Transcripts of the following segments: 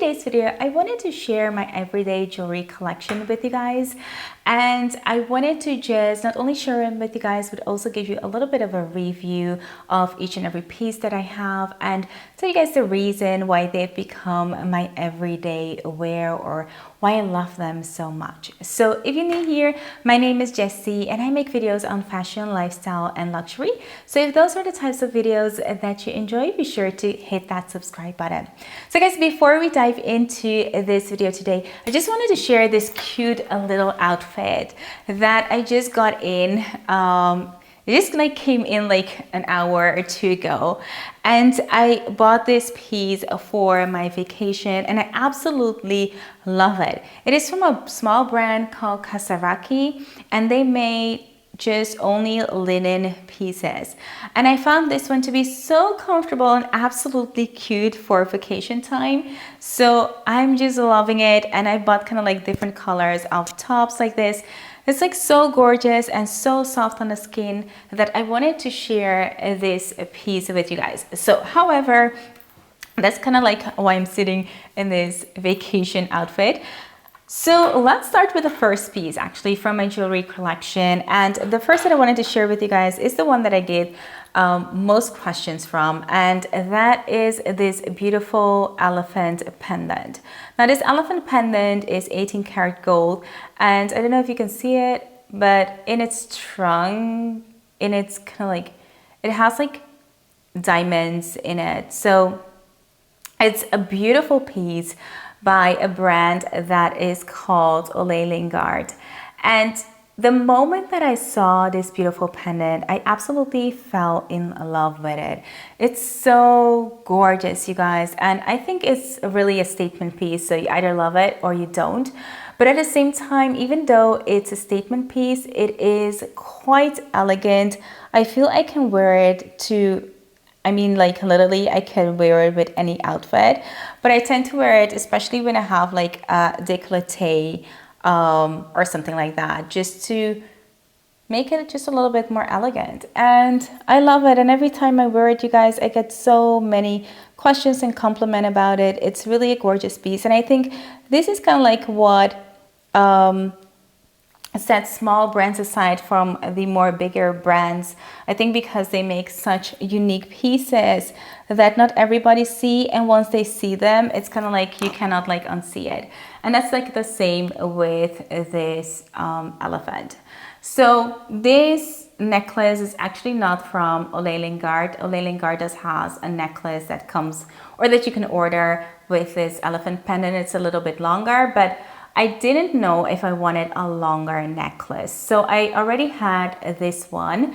today's video, I wanted to share my everyday jewelry collection with you guys. And I wanted to just not only share them with you guys, but also give you a little bit of a review of each and every piece that I have and tell you guys the reason why they've become my everyday wear or why I love them so much. So if you're new here, my name is Jessie and I make videos on fashion, lifestyle, and luxury. So if those are the types of videos that you enjoy, be sure to hit that subscribe button. So guys, before we dive into this video today, I just wanted to share this cute little outfit that I just got in. It just came in like an hour or two ago, and I bought this piece for my vacation and I absolutely love it. It is from a small brand called Cartier and they made just only linen pieces, and I found this one to be so comfortable and absolutely cute for vacation time. So I'm just loving it, and I bought kind of like different colors of tops like this. It's like so gorgeous and so soft on the skin that I wanted to share this piece with you guys. So however, that's kind of like why I'm sitting in this vacation outfit. So let's start with the first piece actually from my jewelry collection, and the first that I wanted to share with you guys is the one that I get most questions from, and that is this beautiful elephant pendant. Now this elephant pendant is 18 karat gold, and I don't know if you can see it, but in its trunk, in its kind of like, it has like diamonds in it. So it's a beautiful piece by a brand that is called Ole Lynggaard. And the moment that I saw this beautiful pendant, I absolutely fell in love with it. It's so gorgeous, you guys. And I think it's really a statement piece. So you either love it or you don't. But at the same time, even though it's a statement piece, it is quite elegant. I feel I can wear it to, I mean, like literally I can wear it with any outfit, but I tend to wear it especially when I have like a décolleté or something like that, just to make it just a little bit more elegant. And I love it, and every time I wear it, you guys, I get so many questions and compliment about it. It's really a gorgeous piece, and I think this is kind of like what set small brands aside from the more bigger brands. I think because they make such unique pieces that not everybody see, and once they see them, it's kind of like you cannot like unsee it. And that's like the same with this elephant. So this necklace is actually not from Ole Lynggaard. Ole Lynggaard has a necklace that comes, or that you can order with this elephant pendant. It's a little bit longer, but I didn't know if I wanted a longer necklace. So I already had this one,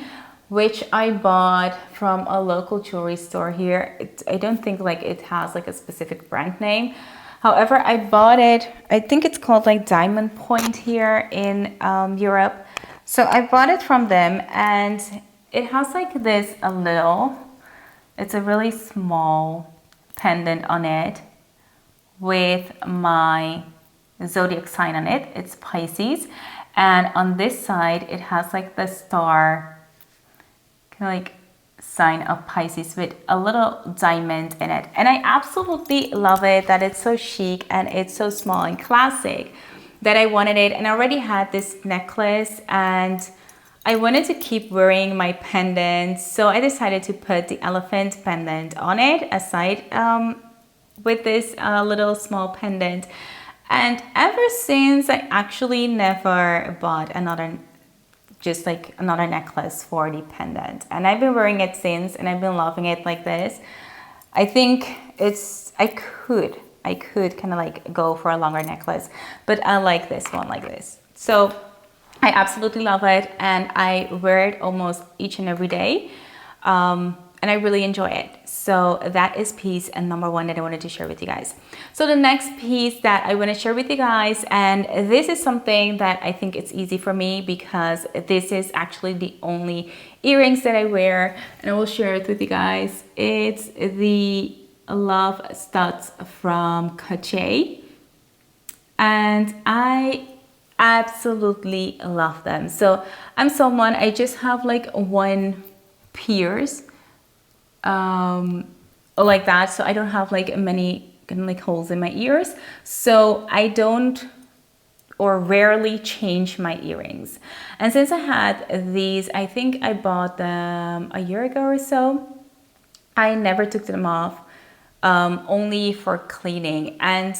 which I bought from a local jewelry store here. I don't think like it has like a specific brand name. However, I bought it, I think it's called like Diamond Point here in Europe. So I bought it from them, and it has like this it's a really small pendant on it with my zodiac sign on it. It's Pisces, and on this side it has like the star kind of like sign of Pisces with a little diamond in it. And I absolutely love it that it's so chic and it's so small and classic that I wanted it. And I already had this necklace and I wanted to keep wearing my pendant, so I decided to put the elephant pendant on it aside with this little small pendant. And ever since, I actually never bought another necklace for the pendant. And I've been wearing it since, and I've been loving it like this. I think I could kind of like go for a longer necklace, but I like this one like this. So I absolutely love it, and I wear it almost each and every day. And I really enjoy it. So that is piece number one that I wanted to share with you guys. So the next piece that I want to share with you guys, and this is something that I think it's easy for me because this is actually the only earrings that I wear, and I will share it with you guys. It's the Love Studs from Cartier, and I absolutely love them. So I'm someone, I just have like one pierce like that, so I don't have like many kind of like holes in my ears. So I don't or rarely change my earrings. And since I had these, I think I bought them a year ago or so, I never took them off, only for cleaning. And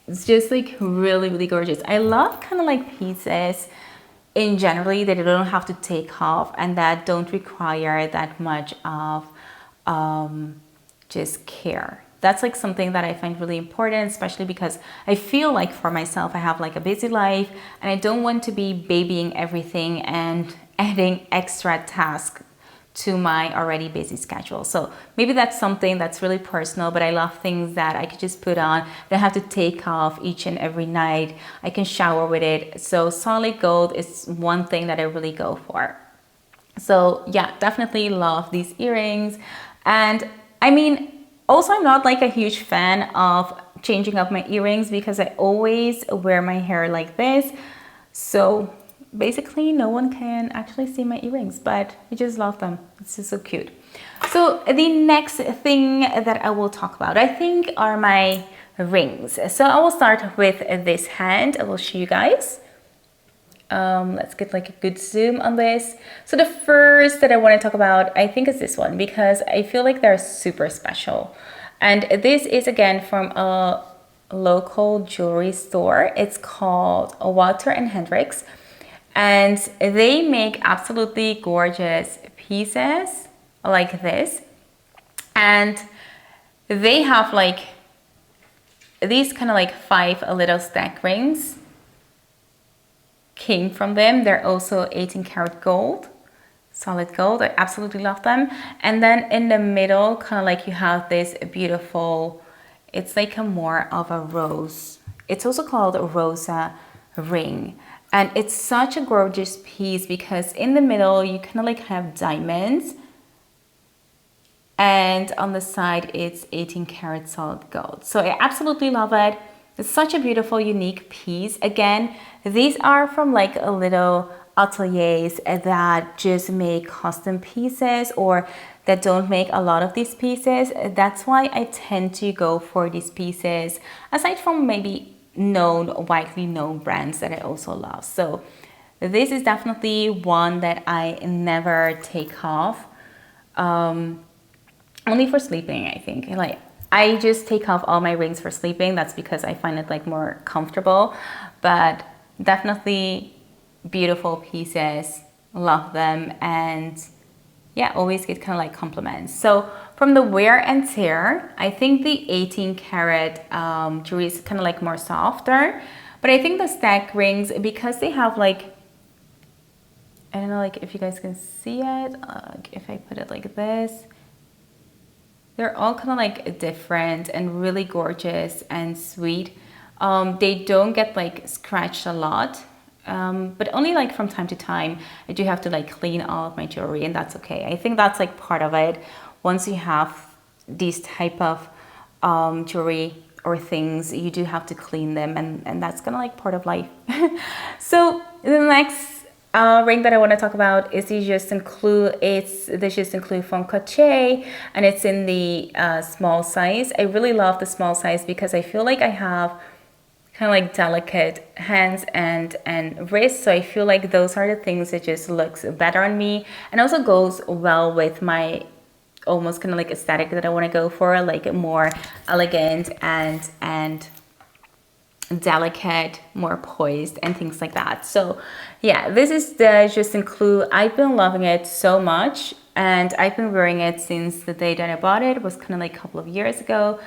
it's just like really, really gorgeous. I love kind of like pieces in generally that you don't have to take off and that don't require that much of just care. That's like something that I find really important, especially because I feel like for myself, I have like a busy life and I don't want to be babying everything and adding extra tasks to my already busy schedule. So maybe that's something that's really personal, but I love things that I could just put on. Don't have to take off each and every night. I can shower with it. So solid gold is one thing that I really go for. So yeah, definitely love these earrings. And I mean, also, I'm not like a huge fan of changing up my earrings because I always wear my hair like this. So basically no one can actually see my earrings, but I just love them. It's just so cute. So the next thing that I will talk about, I think, are my rings. So I will start with this hand. I will show you guys. Let's get like a good zoom on this. So the first that I want to talk about, I think, is this one because I feel like they're super special. And this is again from a local jewelry store. It's called Walter and Hendricks. And they make absolutely gorgeous pieces like this. And they have like these kind of like 5 little stack rings came from them. They're also 18 karat gold, solid gold. I absolutely love them. And then in the middle, kind of like you have this beautiful, it's like a more of a rose. It's also called a rosa ring. And it's such a gorgeous piece because in the middle, you kind of like have diamonds. And on the side, it's 18 karat solid gold. So I absolutely love it. It's such a beautiful, unique piece. Again, these are from like a little ateliers that just make custom pieces or that don't make a lot of these pieces. That's why I tend to go for these pieces, aside from maybe widely known brands that I also love. So this is definitely one that I never take off, only for sleeping. I think like I just take off all my rings for sleeping. That's because I find it like more comfortable, but definitely beautiful pieces, love them. And yeah, always get kind of like compliments. So from the wear and tear, I think the 18 karat jewelry is kind of like more softer, but I think the stack rings, because they have like, I don't know, like if you guys can see it, if I put it like this, they're all kind of like different and really gorgeous and sweet. They don't get like scratched a lot, but only like from time to time. I do have to like clean all of my jewelry, and that's okay. I think that's like part of it. Once you have these type of jewelry or things, you do have to clean them, and that's kind of like part of life. So the next ring that I want to talk about is the Juste Clou. It's the Juste Clou from Cartier, and it's in the small size. I really love the small size because I feel like I have kind of like delicate hands and wrists, so I feel like those are the things that just looks better on me, and also goes well with my almost kind of like aesthetic that I want to go for, like more elegant and delicate, more poised and things like that. So yeah, this is the Juste Clou. I've been loving it so much, and I've been wearing it since the day that I bought it. It was kind of like a couple of years ago.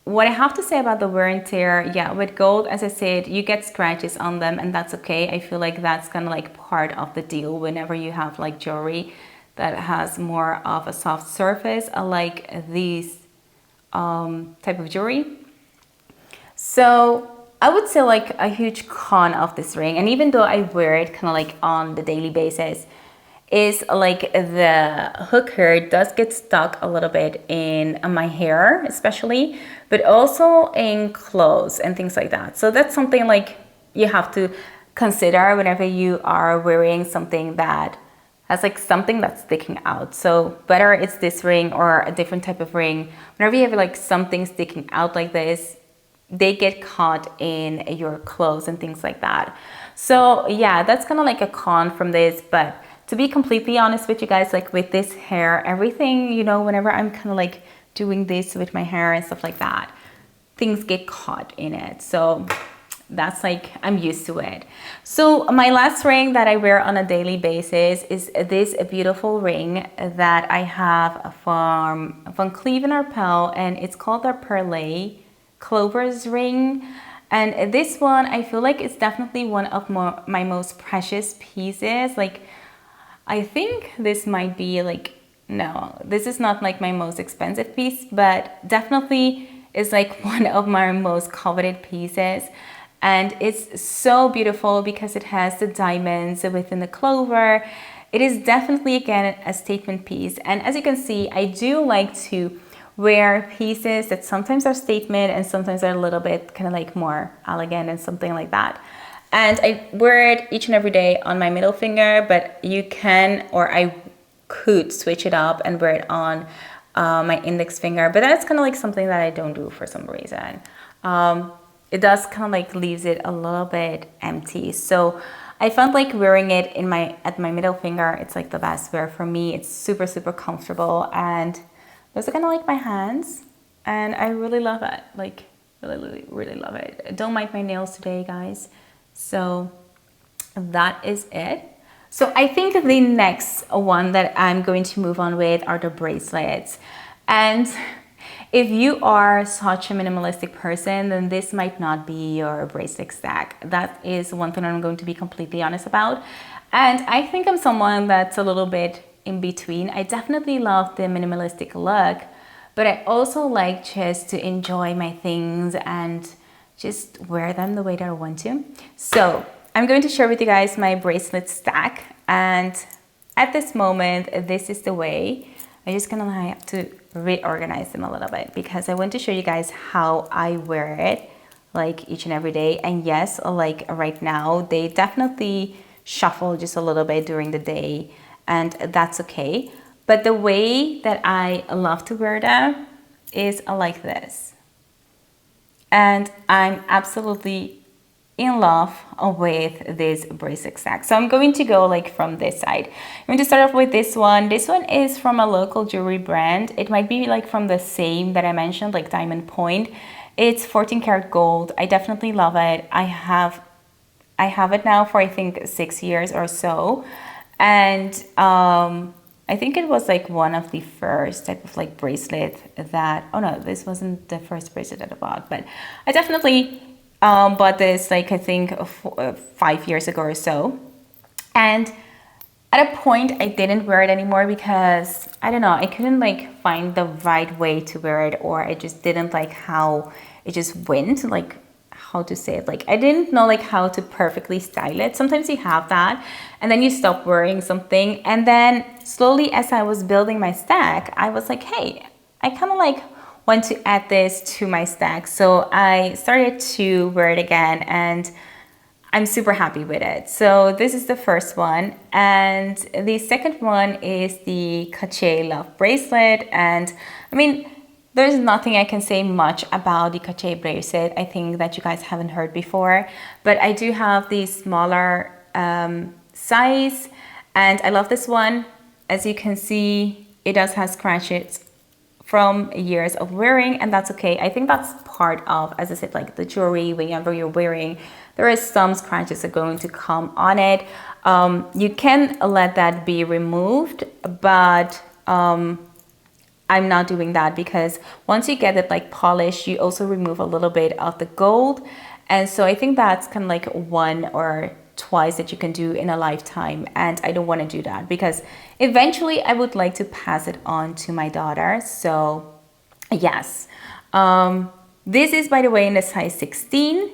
What I have to say about the wear and tear, yeah, with gold, as I said, you get scratches on them, and that's okay. I feel like that's kind of like part of the deal whenever you have like jewelry that has more of a soft surface, like these type of jewelry. So I would say like a huge con of this ring, and even though I wear it kind of like on the daily basis, is like the hook here does get stuck a little bit in my hair especially, but also in clothes and things like that. So that's something like you have to consider whenever you are wearing something that has like something that's sticking out. So whether it's this ring or a different type of ring, whenever you have like something sticking out like this, they get caught in your clothes and things like that. So yeah, that's kind of like a con from this. But to be completely honest with you guys, like with this hair, everything, you know, whenever I'm kind of like doing this with my hair and stuff like that, things get caught in it. So that's like, I'm used to it. So my last ring that I wear on a daily basis is this beautiful ring that I have from Cleef Arpels, and it's called the Perlay Clover's ring. And this one, I feel like it's definitely one of my most precious pieces. Like, I think this might be like, no, this is not like my most expensive piece, but definitely is like one of my most coveted pieces. And it's so beautiful because it has the diamonds within the clover. It is definitely, again, a statement piece. And as you can see, I do like to wear pieces that sometimes are statement and sometimes are a little bit kind of like more elegant and something like that. And I wear it each and every day on my middle finger, but you can, or I could switch it up and wear it on my index finger. But that's kind of like something that I don't do for some reason. It does kind of like leaves it a little bit empty. So I found like wearing it at my middle finger, it's like the best wear for me. It's super, super comfortable, and those are kind of like my hands, and I really love it. Like really love it. I don't mind my nails today, guys. So that is it. So I think the next one that I'm going to move on with are the bracelets. And if you are such a minimalistic person, then this might not be your bracelet stack. That is one thing I'm going to be completely honest about. And I think I'm someone that's a little bit in between. I definitely love the minimalistic look, but I also like just to enjoy my things and just wear them the way that I want to. So I'm going to share with you guys my bracelet stack. And at this moment, this is the way. I just kind of have to reorganize them a little bit because I want to show you guys how I wear it like each and every day. And yes, like right now, they definitely shuffle just a little bit during the day, and that's okay. But the way that I love to wear them is like this. And I'm absolutely in love with this bracelet stack. So I'm going to go like from this side. I'm going to start off with this one. This one is from a local jewelry brand. It might be like from the same that I mentioned, like Diamond Point. It's 14 karat gold. I definitely love it. I have it now for I think 6 years or so. And I think it was like one of the first type of like bracelet that, oh no, this wasn't the first bracelet that I bought, but I definitely bought this like I think 5 years ago or so. And at a point I didn't wear it anymore because I don't know, I couldn't like find the right way to wear it, or I just didn't like how it just went, like how to say it, like I didn't know like how to perfectly style it. Sometimes you have that and then you stop wearing something, and then slowly as I was building my stack, I was like, hey, I kind of like want to add this to my stack. So I started to wear it again, and I'm super happy with it. So this is the first one. And the second one is the Cartier Love Bracelet. And I mean, there's nothing I can say much about the Cartier bracelet. I think that you guys haven't heard before, but I do have the smaller size, and I love this one. As you can see, it does have scratches from years of wearing, and that's okay. I think that's part of, as I said, like the jewelry, whenever you're wearing, there is some scratches are going to come on it. You can let that be removed, but I'm not doing that because once you get it like polished, you also remove a little bit of the gold. And so I think that's kind of like one or twice that you can do in a lifetime, and I don't want to do that because eventually I would like to pass it on to my daughter. So yes, this is, by the way, in the size 16.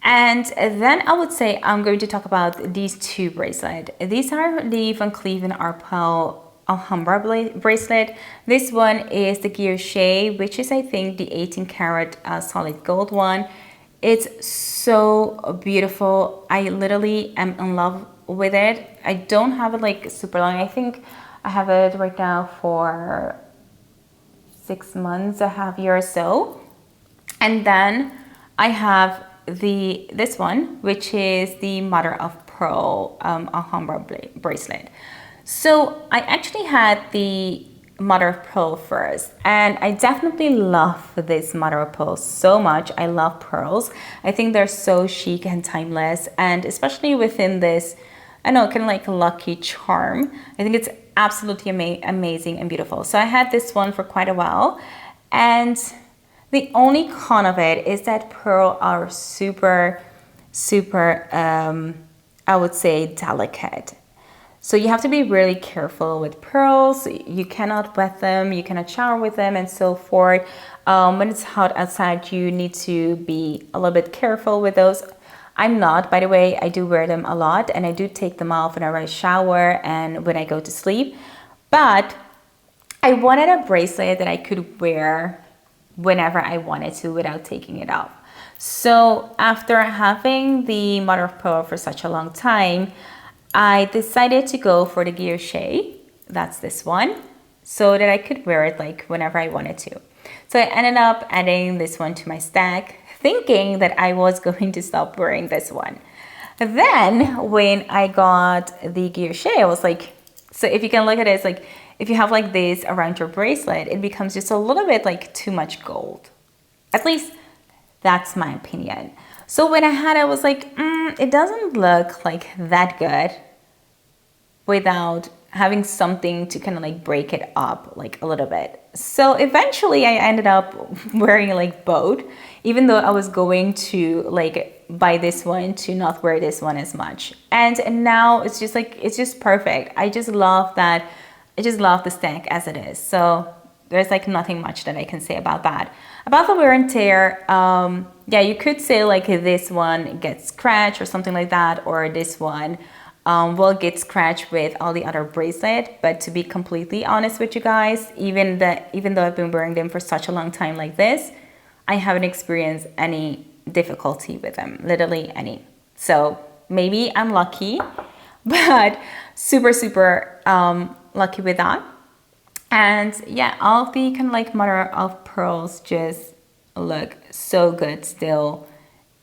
And then I would say I'm going to talk about these two bracelets. These are the Van Cleef Arpels Alhambra bracelet. This one is the Guilloche, which is I think the 18 karat solid gold one. It's so beautiful. I literally am in love with it. I don't have it like super long. I think I have it right now for 6 months, a half year or so. And then I have this one, which is the mother of pearl Alhambra bracelet. So I actually had the mother of pearl first, and I definitely love this mother of pearl so much. I love pearls. I think they're so chic and timeless, and especially within this, I know, kind of like lucky charm. I think it's absolutely amazing and beautiful. So I had this one for quite a while, and the only con of it is that pearl are super, I would say, delicate. So you have to be really careful with pearls. You cannot wet them, you cannot shower with them, and so forth. When it's hot outside, you need to be a little bit careful with those. I'm not, by the way. I do wear them a lot, and I do take them off whenever I shower and when I go to sleep. But I wanted a bracelet that I could wear whenever I wanted to without taking it off. So after having the mother of pearl for such a long time, I decided to go for the guilloche, that's this one, so that I could wear it like whenever I wanted to. So I ended up adding this one to my stack, thinking that I was going to stop wearing this one. Then when I got the guilloche, I was like, so if you can look at it, it's like, if you have like this around your bracelet, it becomes just a little bit like too much gold. At least that's my opinion. So when I had it, I was like, it doesn't look like that good without having something to kind of like break it up like a little bit. So eventually I ended up wearing like both, even though I was going to like buy this one to not wear this one as much. And now it's just like, it's just perfect. I just love that. I just love the stack as it is. So there's like nothing much that I can say about that. About the wear and tear, yeah, you could say like this one gets scratched or something like that, or this one will get scratched with all the other bracelet. But to be completely honest with you guys, even though I've been wearing them for such a long time like this, I haven't experienced any difficulty with them, literally any. So maybe I'm lucky, but super lucky with that. And yeah, all of the kind of like mother of pearls just look so good still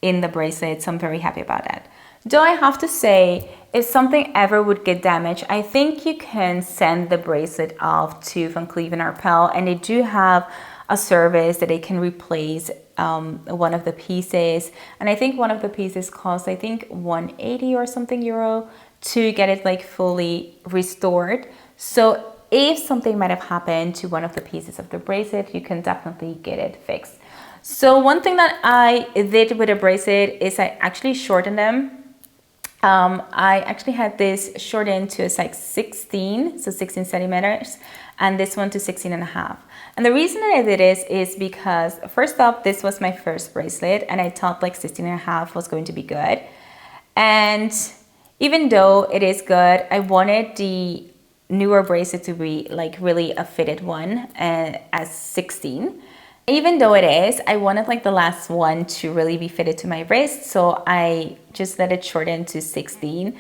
in the bracelet. So I'm very happy about that. Though I have to say, if something ever would get damaged, I think you can send the bracelet off to Van Cleef Arpels, and they do have a service that they can replace one of the pieces. And I think one of the pieces costs, I think 180 or something euro to get it like fully restored. So if something might have happened to one of the pieces of the bracelet, you can definitely get it fixed. So one thing that I did with a bracelet is I actually shortened them. I actually had this shortened to a size 16, so 16 centimeters, and this one to 16 and a half. And the reason that I did this is because first off, this was my first bracelet, and I thought like 16 and a half was going to be good. And even though it is good, I wanted the newer bracelet to be like really a fitted one as 16. Even though it is, I wanted like the last one to really be fitted to my wrist, so I just let it shorten to 16.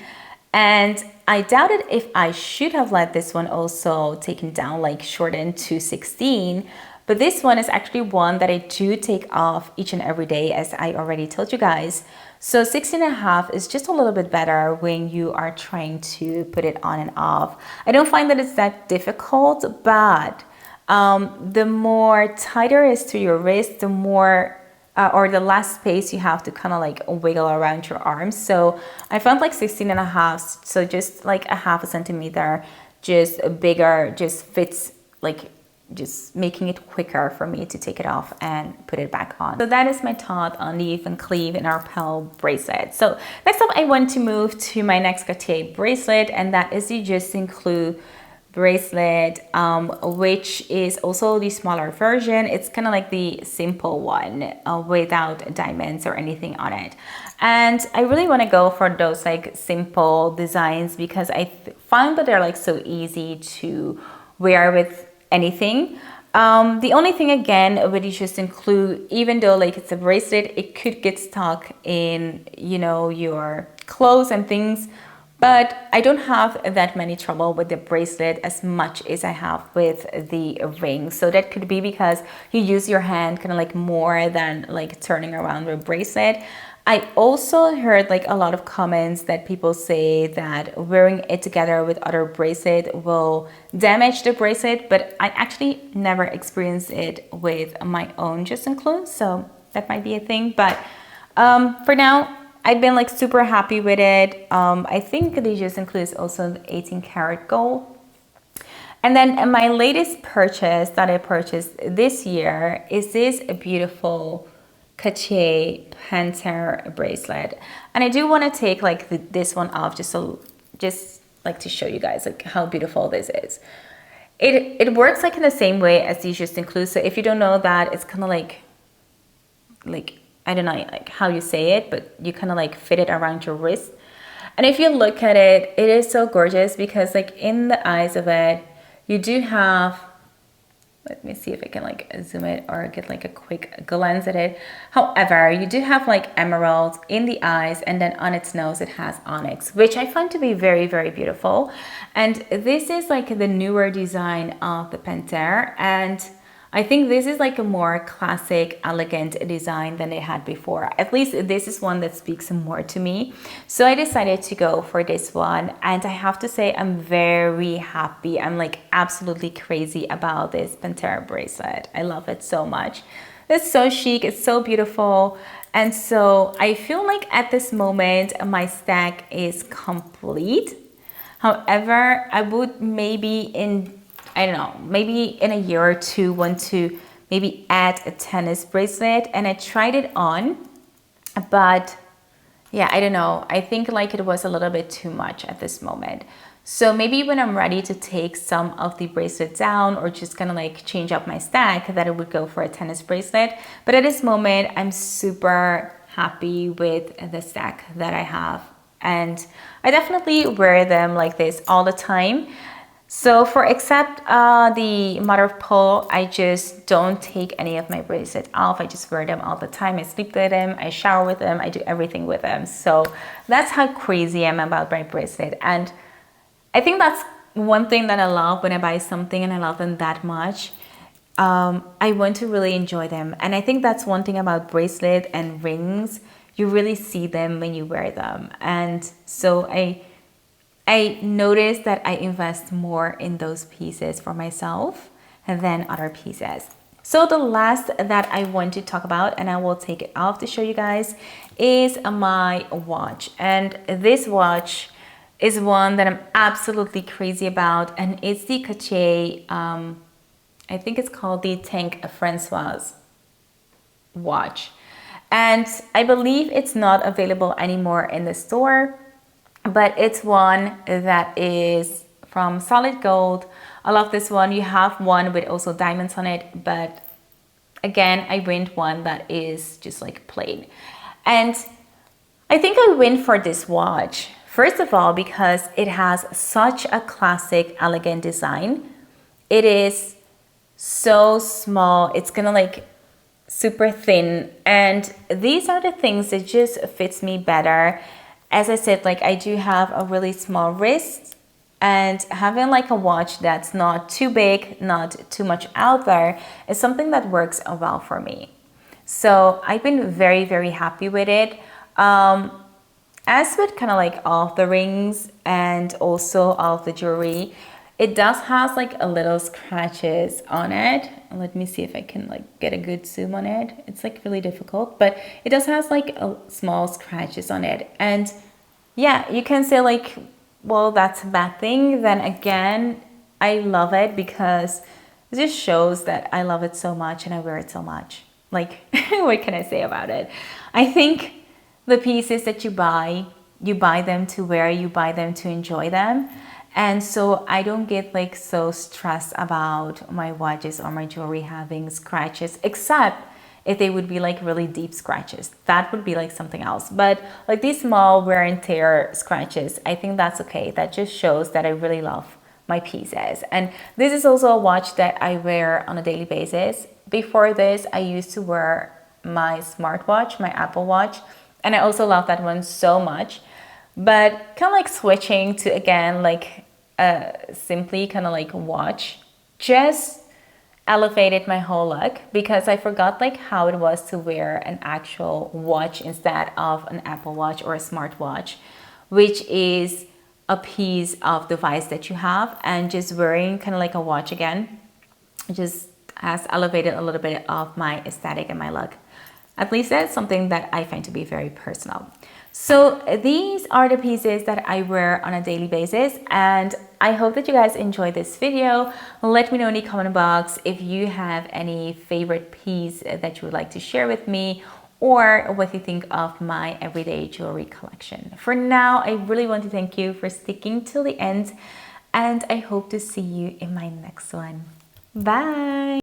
And I doubted if I should have let this one also taken down, like shortened to 16. But this one is actually one that I do take off each and every day, as I already told you guys. So 16 and a half is just a little bit better when you are trying to put it on and off. I don't find that it's that difficult, but the more tighter it is to your wrist, the more or the less space you have to kind of like wiggle around your arms. So I found like 16 and a half, so just like a half a centimeter, just bigger, just fits, like just making it quicker for me to take it off and put it back on. So that is my thought on the Van Cleef Arpels bracelet. So next up, I want to move to my next Cartier bracelet, and that is the Juste Clou bracelet, which is also the smaller version. It's kind of like the simple one without diamonds or anything on it. And I really want to go for those like simple designs because I find that they're like so easy to wear with anything. The only thing again with the Juste Clou, even though like it's a bracelet, it could get stuck in, you know, your clothes and things. But I don't have that many trouble with the bracelet as much as I have with the ring. So that could be because you use your hand kind of like more than like turning around the bracelet. I also heard like a lot of comments that people say that wearing it together with other bracelet will damage the bracelet, but I actually never experienced it with my own Juste Clou, so that might be a thing. But for now, I've been like super happy with it. I think the Juste Clou is also 18 karat gold. And then my latest purchase that I purchased this year is this beautiful Cartier Panthère bracelet. And I do want to take like this one off just like to show you guys like how beautiful this is. It works like in the same way as the Juste Clou. So if you don't know that, it's kind of like I don't know like how you say it, but you kind of like fit it around your wrist. And if you look at it, it is so gorgeous because like in the eyes of it, you do have, let me see if I can like zoom it or get like a quick glance at it. However, you do have like emeralds in the eyes, and then on its nose it has onyx, which I find to be very, very beautiful. And this is like the newer design of the Panthère, and I think this is like a more classic, elegant design than they had before. At least this is one that speaks more to me. So I decided to go for this one. And I have to say, I'm very happy. I'm like absolutely crazy about this Panthère bracelet. I love it so much. It's so chic. It's so beautiful. And so I feel like at this moment, my stack is complete. However, I would maybe I don't know, maybe in a year or two want to maybe add a tennis bracelet. And I tried it on, but yeah, I don't know. I think like it was a little bit too much at this moment. So maybe when I'm ready to take some of the bracelet down or just kind of like change up my stack, that I would go for a tennis bracelet. But at this moment, I'm super happy with the stack that I have. And I definitely wear them like this all the time. So for except the mother of pearl, I just don't take any of my bracelets off. I just wear them all the time. I sleep with them, I shower with them, I do everything with them. So that's how crazy I am about my bracelet. And I think that's one thing that I love when I buy something and I love them that much. I want to really enjoy them. And I think that's one thing about bracelet and rings. You really see them when you wear them. And so I noticed that I invest more in those pieces for myself than other pieces. So the last that I want to talk about, and I will take it off to show you guys, is my watch. And this watch is one that I'm absolutely crazy about, and it's the Cartier, I think it's called the Tank Francoise watch. And I believe it's not available anymore in the store, but it's one that is from solid gold. I love this one. You have one with also diamonds on it, but again, I went one that is just like plain. And I think I went for this watch, first of all, because it has such a classic, elegant design. It is so small. It's gonna like super thin. And these are the things that just fits me better. As I said, like I do have a really small wrist, and having like a watch that's not too big, not too much out there, is something that works well for me. So I've been very, very happy with it. As with kind of like all of the rings and also all of the jewelry, it does have like a little scratches on it. Let me see if I can like get a good zoom on it. It's like really difficult, but it does have like a small scratches on it. And yeah, you can say like, well, that's a bad thing. Then again, I love it because it just shows that I love it so much and I wear it so much. Like, what can I say about it? I think the pieces that you buy them to wear, you buy them to enjoy them. And so I don't get like so stressed about my watches or my jewelry having scratches, except if they would be like really deep scratches. That would be like something else. But like these small wear and tear scratches, I think that's okay. That just shows that I really love my pieces. And this is also a watch that I wear on a daily basis. Before this, I used to wear my smartwatch, my Apple Watch, and I also love that one so much. but kind of like switching to again like simply kind of like watch just elevated my whole look, because I forgot like how it was to wear an actual watch instead of an Apple Watch or a smartwatch, which is a piece of device that you have, and just wearing kind of like a watch again just has elevated a little bit of my aesthetic and my look. At least that's something that I find to be very personal. So these are the pieces that I wear on a daily basis, and I hope that you guys enjoyed this video. Let me know in the comment box if you have any favorite piece that you would like to share with me, or what you think of my everyday jewelry collection. For now, I really want to thank you for sticking till the end, and I hope to see you in my next one. Bye!